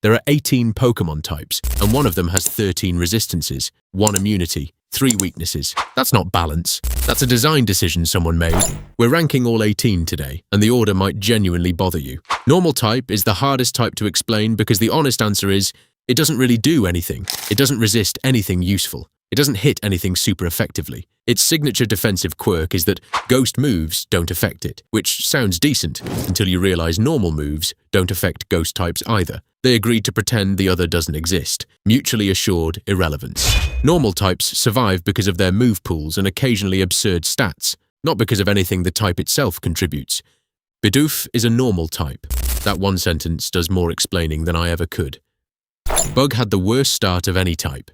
There are 18 Pokémon types, and one of them has 13 resistances, 1 immunity, 3 weaknesses. That's not balance. That's a design decision someone made. We're ranking all 18 today, and the order might genuinely bother you. Normal type is the hardest type to explain because the honest answer is, it doesn't really do anything. It doesn't resist anything useful. It doesn't hit anything super effectively. Its signature defensive quirk is that ghost moves don't affect it, which sounds decent until you realize normal moves don't affect ghost types either. They agreed to pretend the other doesn't exist. Mutually assured irrelevance. Normal types survive because of their move pools and occasionally absurd stats, not because of anything the type itself contributes. Bidoof is a normal type. That one sentence does more explaining than I ever could. Bug had the worst start of any type.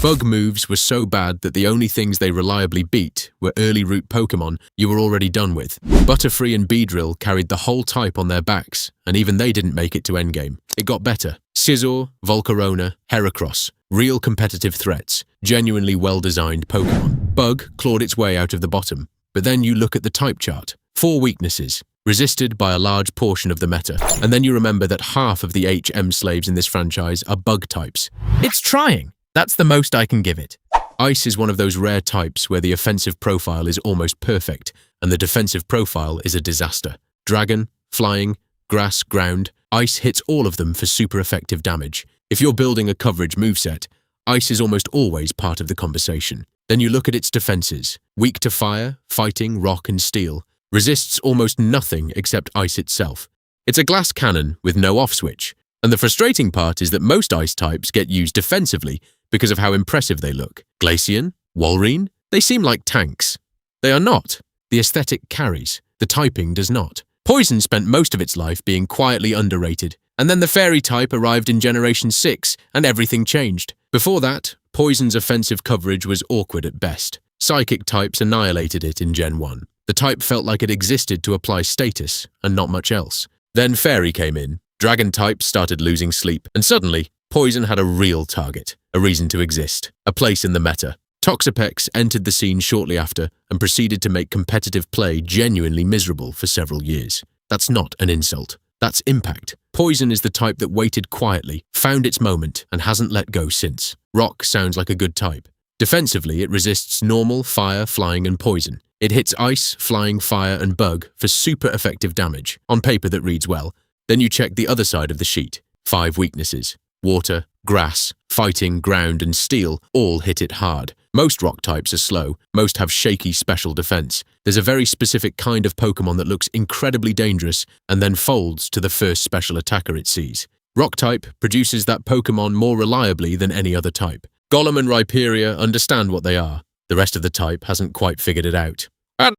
Bug moves were so bad that the only things they reliably beat were early route Pokémon you were already done with. Butterfree and Beedrill carried the whole type on their backs, and even they didn't make it to endgame. It got better. Scizor, Volcarona, Heracross, real competitive threats, genuinely well-designed Pokémon. Bug clawed its way out of the bottom, but then you look at the type chart. 4 weaknesses, resisted by a large portion of the meta, and then you remember that half of the HM slaves in this franchise are bug types. It's trying. That's the most I can give it. Ice is one of those rare types where the offensive profile is almost perfect, and the defensive profile is a disaster. Dragon, Flying, Grass, Ground, Ice hits all of them for super effective damage. If you're building a coverage moveset, Ice is almost always part of the conversation. Then you look at its defenses. Weak to Fire, Fighting, Rock and Steel. Resists almost nothing except Ice itself. It's a glass cannon with no off switch. And the frustrating part is that most Ice types get used defensively because of how impressive they look. Glaceon, Walrein, they seem like tanks. They are not. The aesthetic carries. The typing does not. Poison spent most of its life being quietly underrated, and then the Fairy type arrived in Generation 6, and everything changed. Before that, Poison's offensive coverage was awkward at best. Psychic types annihilated it in Gen 1. The type felt like it existed to apply status, and not much else. Then Fairy came in. Dragon types started losing sleep, and suddenly, Poison had a real target, a reason to exist, a place in the meta. Toxapex entered the scene shortly after and proceeded to make competitive play genuinely miserable for several years. That's not an insult. That's impact. Poison is the type that waited quietly, found its moment, and hasn't let go since. Rock sounds like a good type. Defensively, it resists normal, fire, flying, and poison. It hits ice, flying, fire, and bug for super effective damage, on paper that reads well. Then you check the other side of the sheet. 5 weaknesses. Water, grass, fighting, ground, and steel all hit it hard. Most rock types are slow, most have shaky special defense. There's a very specific kind of Pokémon that looks incredibly dangerous and then folds to the first special attacker it sees. Rock type produces that Pokémon more reliably than any other type. Golem and Rhyperior understand what they are. The rest of the type hasn't quite figured it out.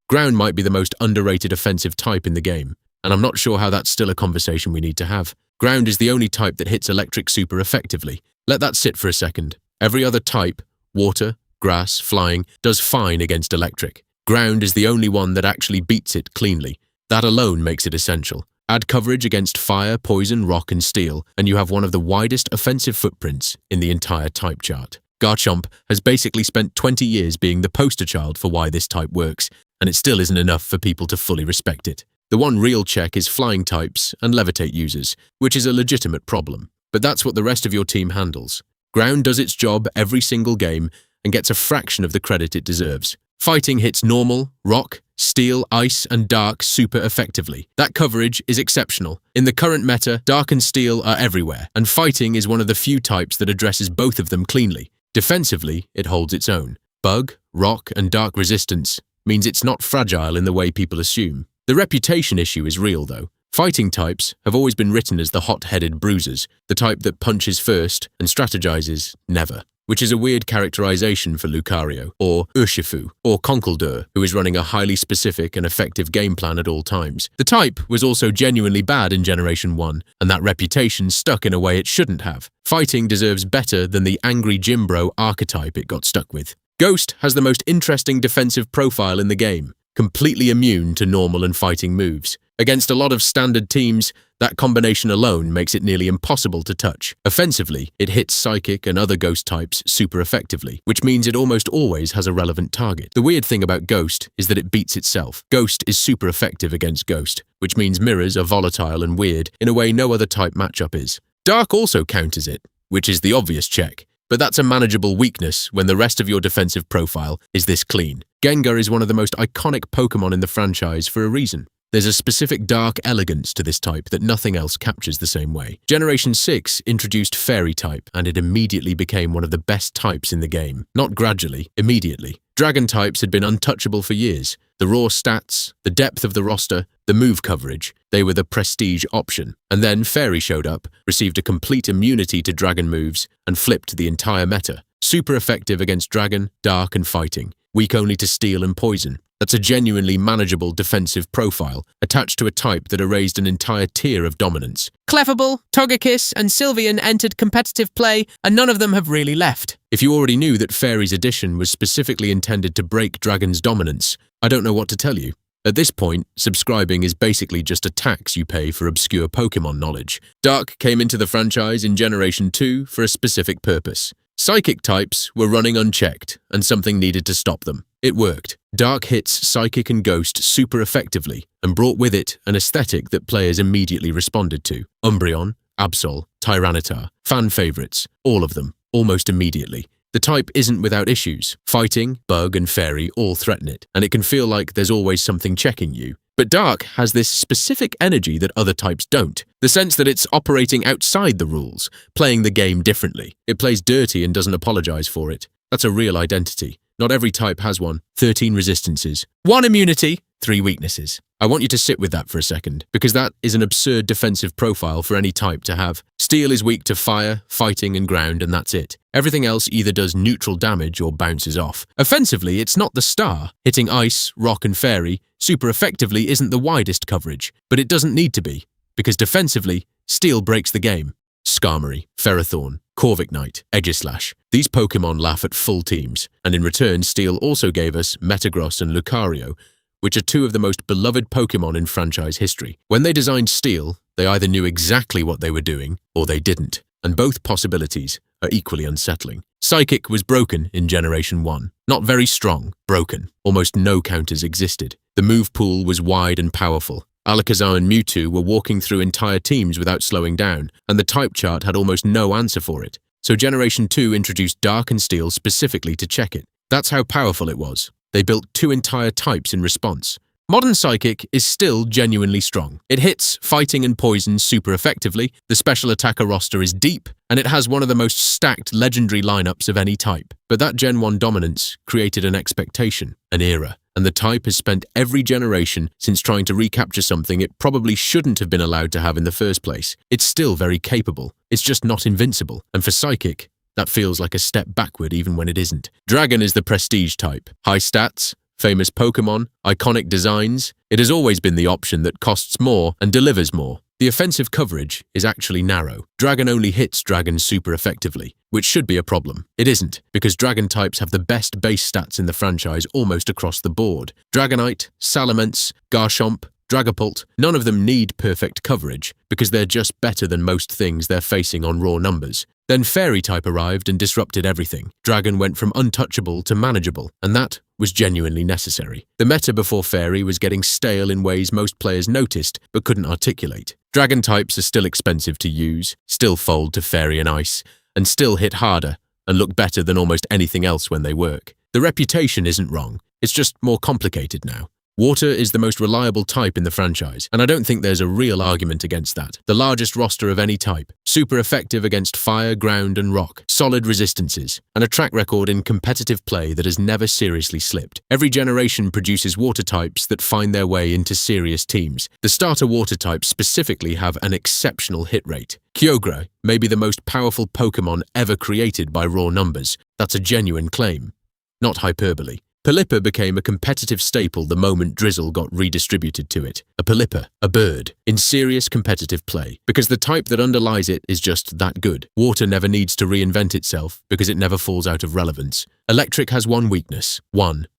Ground might be the most underrated offensive type in the game, and I'm not sure how that's still a conversation we need to have. Ground is the only type that hits electric super effectively. Let that sit for a second. Every other type, water, grass, flying, does fine against electric. Ground is the only one that actually beats it cleanly. That alone makes it essential. Add coverage against fire, poison, rock, and steel, and you have one of the widest offensive footprints in the entire type chart. Garchomp has basically spent 20 years being the poster child for why this type works, and it still isn't enough for people to fully respect it. The one real check is flying types and levitate users, which is a legitimate problem. But that's what the rest of your team handles. Ground does its job every single game and gets a fraction of the credit it deserves. Fighting hits normal, rock, steel, ice, and dark super effectively. That coverage is exceptional. In the current meta, dark and steel are everywhere, and fighting is one of the few types that addresses both of them cleanly. Defensively, it holds its own. Bug, rock, and dark resistance means it's not fragile in the way people assume. The reputation issue is real, though. Fighting types have always been written as the hot-headed bruisers, the type that punches first and strategizes never, which is a weird characterization for Lucario, or Urshifu, or Conkeldurr, who is running a highly specific and effective game plan at all times. The type was also genuinely bad in Generation 1, and that reputation stuck in a way it shouldn't have. Fighting deserves better than the angry gym bro archetype it got stuck with. Ghost has the most interesting defensive profile in the game, completely immune to normal and fighting moves. Against a lot of standard teams, that combination alone makes it nearly impossible to touch. Offensively, it hits Psychic and other Ghost types super effectively, which means it almost always has a relevant target. The weird thing about Ghost is that it beats itself. Ghost is super effective against Ghost, which means mirrors are volatile and weird in a way no other type matchup is. Dark also counters it, which is the obvious check, but that's a manageable weakness when the rest of your defensive profile is this clean. Gengar is one of the most iconic Pokémon in the franchise for a reason. There's a specific dark elegance to this type that nothing else captures the same way. Generation 6 introduced Fairy type, and it immediately became one of the best types in the game. Not gradually, immediately. Dragon types had been untouchable for years. The raw stats, the depth of the roster, the move coverage, they were the prestige option. And then Fairy showed up, received a complete immunity to dragon moves, and flipped the entire meta. Super effective against dragon, dark, and fighting. Weak only to steel and poison. That's a genuinely manageable defensive profile, attached to a type that erased an entire tier of dominance. Clefable, Togekiss, and Sylveon entered competitive play, and none of them have really left. If you already knew that Fairy's addition was specifically intended to break Dragon's dominance, I don't know what to tell you. At this point, subscribing is basically just a tax you pay for obscure Pokémon knowledge. Dark came into the franchise in Generation 2 for a specific purpose. Psychic types were running unchecked, and something needed to stop them. It worked. Dark hits Psychic and Ghost super effectively, and brought with it an aesthetic that players immediately responded to. Umbreon, Absol, Tyranitar, fan favorites, all of them, almost immediately. The type isn't without issues. Fighting, Bug, and Fairy all threaten it, and it can feel like there's always something checking you. But Dark has this specific energy that other types don't. The sense that it's operating outside the rules, playing the game differently. It plays dirty and doesn't apologize for it. That's a real identity. Not every type has one. 13 resistances, 1 immunity, 3 weaknesses. I want you to sit with that for a second, because that is an absurd defensive profile for any type to have. Steel is weak to fire, fighting, and ground, and that's it. Everything else either does neutral damage or bounces off. Offensively, it's not the star. Hitting Ice, Rock, and Fairy super effectively isn't the widest coverage, but it doesn't need to be, because defensively, Steel breaks the game. Skarmory, Ferrothorn, Corviknight, Aegislash. These Pokémon laugh at full teams, and in return Steel also gave us Metagross and Lucario, which are 2 of the most beloved Pokémon in franchise history. When they designed Steel, they either knew exactly what they were doing, or they didn't, and both possibilities are equally unsettling. Psychic was broken in Generation 1. Not very strong, broken. Almost no counters existed. The move pool was wide and powerful. Alakazam and Mewtwo were walking through entire teams without slowing down, and the type chart had almost no answer for it. So Generation 2 introduced Dark and Steel specifically to check it. That's how powerful it was. They built 2 entire types in response. Modern Psychic is still genuinely strong. It hits fighting and poison super effectively, the special attacker roster is deep, and it has one of the most stacked legendary lineups of any type. But that Gen 1 dominance created an expectation, an era, and the type has spent every generation since trying to recapture something it probably shouldn't have been allowed to have in the first place. It's still very capable. It's just not invincible, and for Psychic, that feels like a step backward even when it isn't. Dragon is the prestige type. High stats, famous Pokémon, iconic designs. It has always been the option that costs more and delivers more. The offensive coverage is actually narrow. Dragon only hits Dragon super effectively, which should be a problem. It isn't, because Dragon types have the best base stats in the franchise almost across the board. Dragonite, Salamence, Garchomp, Dragapult, none of them need perfect coverage, because they're just better than most things they're facing on raw numbers. Then Fairy type arrived and disrupted everything. Dragon went from untouchable to manageable, and that was genuinely necessary. The meta before Fairy was getting stale in ways most players noticed but couldn't articulate. Dragon types are still expensive to use, still fold to Fairy and Ice, and still hit harder and look better than almost anything else when they work. The reputation isn't wrong, it's just more complicated now. Water is the most reliable type in the franchise, and I don't think there's a real argument against that. The largest roster of any type, super effective against fire, ground, and rock, solid resistances, and a track record in competitive play that has never seriously slipped. Every generation produces water types that find their way into serious teams. The starter water types specifically have an exceptional hit rate. Kyogre may be the most powerful Pokémon ever created by raw numbers. That's a genuine claim, not hyperbole. Pelipper became a competitive staple the moment Drizzle got redistributed to it. A Pelipper, a bird, in serious competitive play, because the type that underlies it is just that good. Water never needs to reinvent itself because it never falls out of relevance. Electric has one weakness,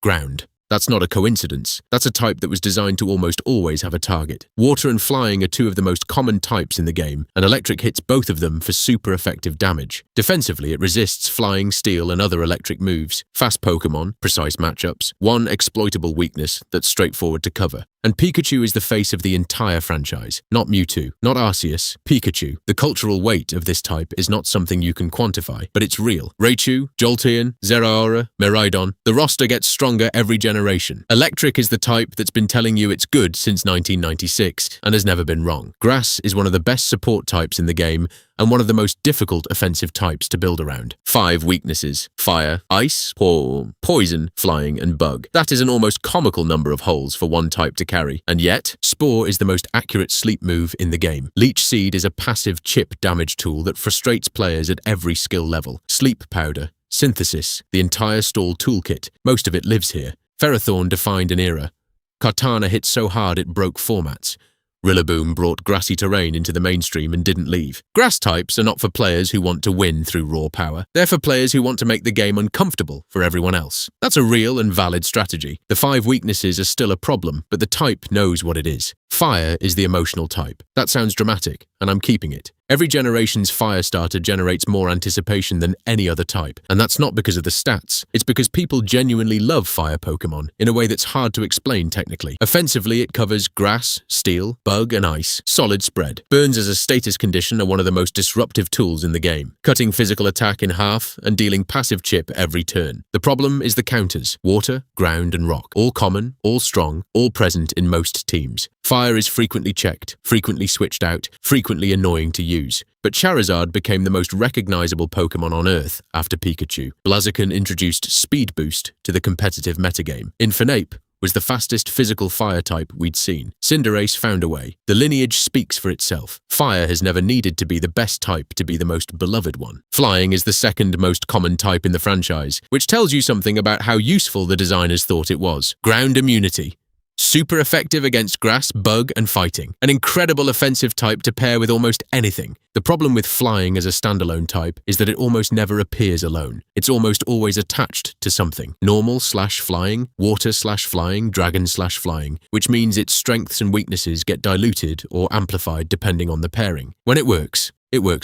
ground. That's not a coincidence. That's a type that was designed to almost always have a target. Water and flying are 2 of the most common types in the game, and electric hits both of them for super effective damage. Defensively, it resists flying, steel, and other electric moves. Fast Pokémon, precise matchups, one exploitable weakness that's straightforward to cover. And Pikachu is the face of the entire franchise. Not Mewtwo, not Arceus, Pikachu. The cultural weight of this type is not something you can quantify, but it's real. Raichu, Jolteon, Zeraora, Miraidon. The roster gets stronger every generation. Electric is the type that's been telling you it's good since 1996 and has never been wrong. Grass is one of the best support types in the game and one of the most difficult offensive types to build around. 5 weaknesses: fire, ice, poison, flying, and bug. That is an almost comical number of holes for one type to carry. And yet, Spore is the most accurate sleep move in the game. Leech Seed is a passive chip damage tool that frustrates players at every skill level. Sleep Powder, Synthesis, the entire stall toolkit, most of it lives here. Ferrothorn defined an era. Kartana hit so hard it broke formats. Rillaboom brought grassy terrain into the mainstream and didn't leave. Grass types are not for players who want to win through raw power. They're for players who want to make the game uncomfortable for everyone else. That's a real and valid strategy. The 5 weaknesses are still a problem, but the type knows what it is. Fire is the emotional type. That sounds dramatic, and I'm keeping it. Every generation's fire starter generates more anticipation than any other type, and that's not because of the stats. It's because people genuinely love fire Pokémon in a way that's hard to explain technically. Offensively, it covers grass, steel, bug, and ice. Solid spread. Burns as a status condition are one of the most disruptive tools in the game, cutting physical attack in half and dealing passive chip every turn. The problem is the counters: water, ground, and rock. All common, all strong, all present in most teams. Fire is frequently checked, frequently switched out, frequently annoying to use. But Charizard became the most recognizable Pokémon on Earth after Pikachu. Blaziken introduced Speed Boost to the competitive metagame. Infernape was the fastest physical fire type we'd seen. Cinderace found a way. The lineage speaks for itself. Fire has never needed to be the best type to be the most beloved one. Flying is the second most common type in the franchise, which tells you something about how useful the designers thought it was. Ground immunity. Super effective against grass, bug, and fighting. An incredible offensive type to pair with almost anything. The problem with flying as a standalone type is that it almost never appears alone. It's almost always attached to something. Normal/flying, water/flying, dragon/flying, which means its strengths and weaknesses get diluted or amplified depending on the pairing. When it works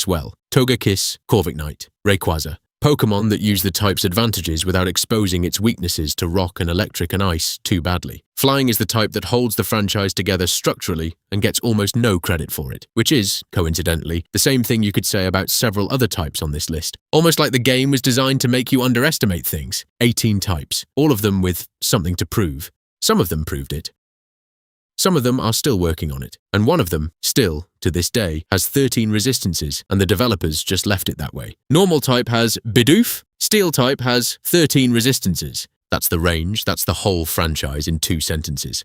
well. Togekiss, Corviknight, Rayquaza. Pokémon that use the type's advantages without exposing its weaknesses to rock and electric and ice too badly. Flying is the type that holds the franchise together structurally and gets almost no credit for it, which is, coincidentally, the same thing you could say about several other types on this list. Almost like the game was designed to make you underestimate things. 18 types, all of them with something to prove. Some of them proved it. Some of them are still working on it, and one of them, still, to this day, has 13 resistances, and the developers just left it that way. Normal type has Bidoof, Steel type has 13 resistances. That's the range, that's the whole franchise in 2 sentences.